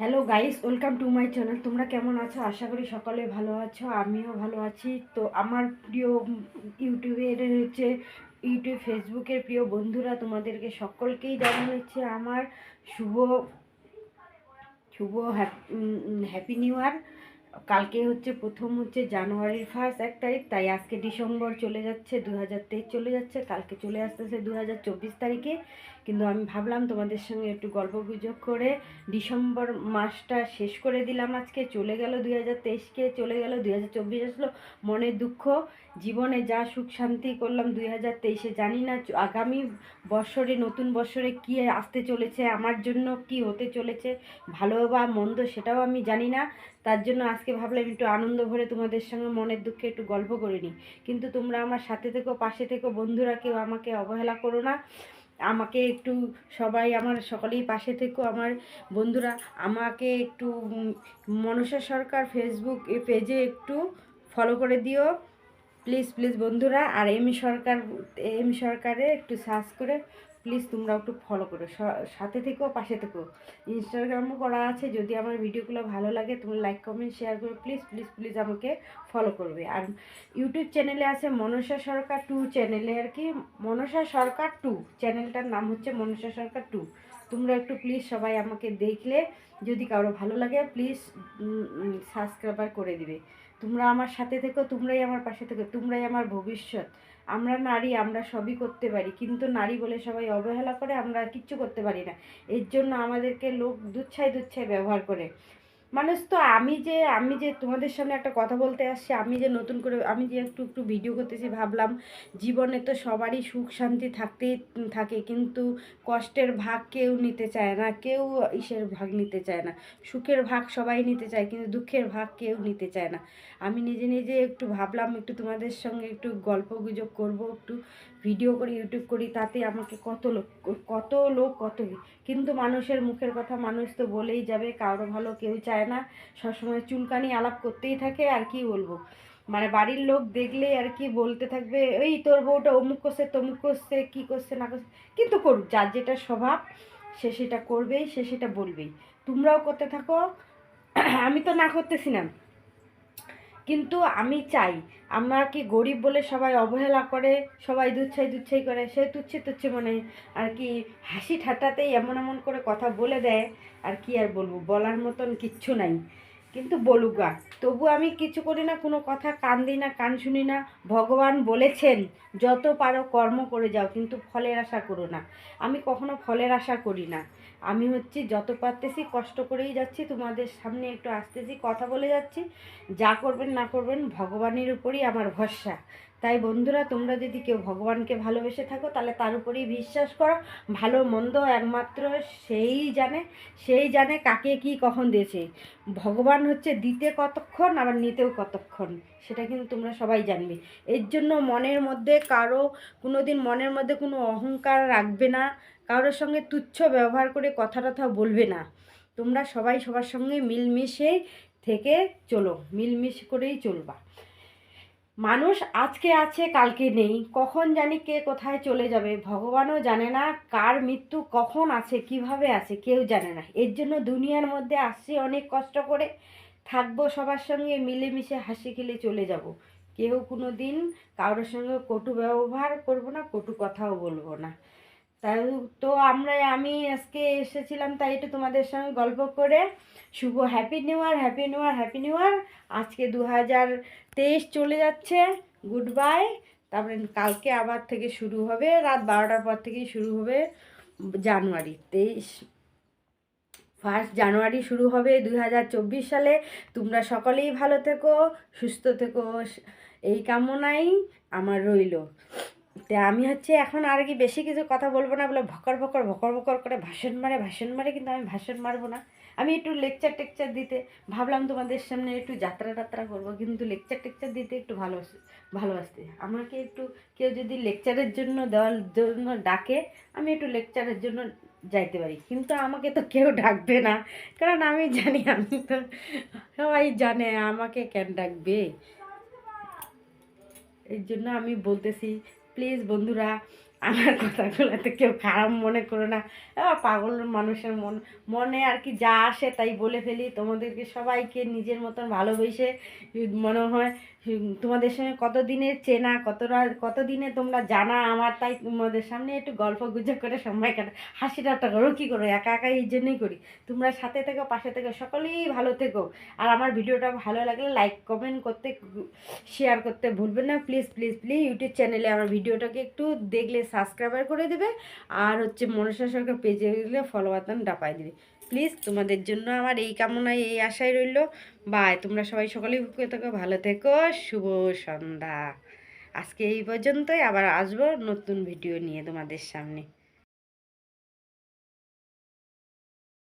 Hello guys, welcome to my channel. তোমরা কেমন আছো? আশা করি সকলে ভালো আছো, আমিও ভালো আছি। তো আমার প্রিয় ইউটিউবের ইউটিউব ফেসবুকের প্রিয় বন্ধুরা, তোমাদেরকে সকলকেই জানানো হচ্ছে আমার শুভ শুভ হ্যাপি নিউ ইয়ার। কালকে প্রথম জানুয়ারির 1 তারিখ, তাই আজকে ডিসেম্বর চলে যাচ্ছে, 2023 চলে যাচ্ছে, কালকে চলে আসতেছে 2024 তারিখে। কিন্তু আমি ভাবলাম তোমাদের সঙ্গে একটু গল্প গুজব করে ডিসেম্বর মাসটা শেষ করে দিলাম। আজকে চলে গেল 2023কে, চলে গেল 2024 আসলো। মনের দুঃখ, জীবনে যা সুখ শান্তি করলাম 2023-এ, জানি না আগামী বছরে, নতুন বছরে কী আসতে চলেছে, আমার জন্য কি হতে চলেছে, ভালো বা মন্দ সেটাও আমি জানি না। তার জন্য আজকে ভাবলাম একটু আনন্দ ভরে তোমাদের সঙ্গে মনের দুঃখে একটু গল্প করে নিই। কিন্তু তোমরা আমার সাথে থেকো, পাশে থেকো বন্ধুরা, কেউ আমাকে অবহেলা করো না। আমাকে একটু সবাই আমার সকলেই পাশে থেকো আমার বন্ধুরা। আমাকে একটু মনসা সরকার ফেসবুক পেজে একটু ফলো করে দিও প্লিজ প্লিজ বন্ধুরা। আর এমি সরকারে একটু সার্চ করে প্লিজ তোমরাও একটু ফলো করো, সাথে থেকেও পাশে থেকেও। ইনস্টাগ্রামও করা আছে, যদি আমার ভিডিওগুলো ভালো লাগে তোমরা লাইক কমেন্ট শেয়ার করে প্লিজ প্লিজ প্লিজ আমাকে ফলো করবে। আর ইউটিউব চ্যানেলে আছে মনসা সরকার 2 চ্যানেলে, মনসা সরকার 2 চ্যানেলটার নাম হচ্ছে মনসা সরকার 2। তোমরা একটু প্লিজ সবাই আমাকে দেখলে, যদি কারো ভালো লাগে প্লিজ সাবস্ক্রাইবার করে দিবে। তোমরা আমার সাথে থেকো, তোমরাই আমার পাশে থেকো, তোমরাই আমার ভবিষ্যৎ। আমরা নারী, আমরা সবই করতে পারি, কিন্তু নারী বলে সবাই অবহেলা করে, আমরা কিচ্ছু করতে পারি না। এর জন্য আমাদেরকে লোক দুচ্ছাই ব্যবহার করে মানুষ। তো আমি যে তোমাদের সামনে একটা কথা বলতে আসছি, আমি যে একটু একটু ভিডিও করতেছি, ভাবলাম জীবনে তো সবারই সুখ শান্তি থাকতেই থাকে, কিন্তু কষ্টের ভাগ কেউ নিতে চায় না, কেউ ইসের ভাগ নিতে চায় না। সুখের ভাগ সবাই নিতে চায়, কিন্তু দুঃখের ভাগ কেউ নিতে চায় না। আমি নিজে নিজে একটু ভাবলাম একটু তোমাদের সঙ্গে একটু গল্প গুজব করবো, একটু ভিডিও করি, ইউটিউব করি, তাতে আমাকে কত লোক কিন্তু মানুষের মুখের কথা মানুষ তো বলেই যাবে, কারো ভালো কেউ চায় না। সবসময় চুলকানি আলাপ করতেই থাকে। আর কি বলবো, মানে বাড়ির লোক দেখলেই আর কি বলতে থাকবে, এই তোর বউটা অমুক করছে তমুক করছে, কি করছে না করছে। কিন্তু করুক, যার যেটা স্বভাব সে সেটা করবেই, সে সেটা বলবেই। তোমরাও করতে থাকো, আমি তো না করতেছি না, কিন্তু আমি চাই। আমরা কি গরিব বলে সবাই অবহেলা করে, সবাই দুচ্ছাই করে, সে তুচ্ছে মনে আর কি হাসি ঠাট্টাতেই এমন এমন করে কথা বলে দেয়। আর কি আর বলবো, বলার মতন কিচ্ছু নাই। কিন্তু বলুগা, তবু আমি কিছু করি না, কোনো কথা কান দিই না, কান শুনি না। ভগবান বলেছেন যত পারো কর্ম করে যাও, কিন্তু ফলের আশা করো না। আমি কখনো ফলের আশা করি না। আমি যত পারতেছি কষ্ট করেই যাচ্ছি, তোমাদের সামনে একটু আসতেছি, কথা বলে যাচ্ছি। যা করবেন না করবেন ভগবানের উপরই আমার ভরসা। তাই বন্ধুরা, তোমরা যদি কেউ ভগবানকে ভালোবেসে থাকো তাহলে তার উপরেই বিশ্বাস করো। ভালো মন্দ একমাত্র সেই জানে কাকে কি কখন দিয়েছে। ভগবান দিতে কতক্ষণ, আবার নিতেও কতক্ষণ, সেটা কিন্তু তোমরা সবাই জানবে। এর জন্য মনের মধ্যে কোনো অহংকার রাখবে না, কারোর সঙ্গে তুচ্ছ ব্যবহার করে কথা টথা বলবে না। তোমরা সবাই সবার সঙ্গে মিলমিশে থেকে চলো, মিলমিশ করেই চলবা। মানুষ আজকে আছে কালকে নেই, কখন জানি কে কোথায় চলে যাবে, ভগবানও জানে না কার মৃত্যু কখন আছে, কিভাবে আছে, কেউ জানে না। এর জন্য দুনিয়ার মধ্যে আসছি অনেক কষ্ট করে, থাকবো সবার সঙ্গে মিলেমিশে হাসি খেলে চলে যাব। কেউ কোনো দিন কারোর সঙ্গে কটু ব্যবহার করবো না, কটু কথাও বলবো না। তাই তো আমি আজকে এসেছিলাম, তাই একটু তোমাদের সঙ্গে গল্প করে। শুভ happy new year, happy new year, happy new year. আজকে 2023 চলে যাচ্ছে, গুড বাই। তারপরে কালকে আবার থেকে শুরু হবে, রাত 12টার পর থেকেই শুরু হবে জানুয়ারি 1 জানুয়ারি শুরু হবে 2024 সালে। তোমরা সকলেই ভালো থেকো, সুস্থ থেকো, এই কামনাই আমার রইল। তো আমি এখন আর কি বেশি কিছু কথা বলবো না, বলে ভকর ভকর করে ভাষণ মারে, কিন্তু আমি ভাষণ মারবো না। আমি একটু টেকচার দিতে ভাবলাম, তোমাদের সামনে একটু যাত্রা টাত্রা করবো, কিন্তু টেকচার দিতে একটু ভালোবাসতে আমাকে একটু কেউ যদি লেকচারের জন্য দেওয়ার জন্য ডাকে, আমি একটু লেকচারের জন্য যাইতে পারি, কিন্তু আমাকে তো কেউ ডাকবে না, কারণ আমি জানি, আমি তো সবাই জানে আমাকে কেন ডাকবে। এর জন্য আমি বলতেছি প্লিজ বন্ধুরা, আমার কথাগুলোতে কেউ খারাপ মনে করো না। পাগল মানুষের মনে আর কি যা আসে তাই বলে ফেলি। তোমাদেরকে সবাইকে নিজের মতন ভালোবেসে মনে হয় তোমাদের সঙ্গে কতদিনের চেনা, কতদিনে তোমরা জানা আমার, তাই তোমাদের সামনে একটু গল্প গুজব করে সময় কাটা, হাসি ঠাট্টা করো। কী করো, একা একা এই জন্যই করি। তোমরা সাথে থেকো, পাশে থেকো, সকলেই ভালো থেকো। আর আমার ভিডিওটা ভালো লাগলে লাইক কমেন্ট করতে, শেয়ার করতে ভুলবেন না। প্লিজ প্লিজ প্লিজ ইউটিউব চ্যানেলে আমার ভিডিওটাকে একটু দেখলে সাবস্ক্রাইবার করে দেবে। আর হচ্ছে মনসা সরকার পেজে গেলে ফলো বাটন ডাপাই দেবে। প্লিজ, তোমাদের জন্য আমার এই কামনায়, এই আশায় রইল। বাই। তোমরা সবাই সকলেই থেকো, ভালো থেকো। শুভ সন্ধ্যা। আজকে এই পর্যন্তই, আবার আসবো নতুন ভিডিও নিয়ে তোমাদের সামনে।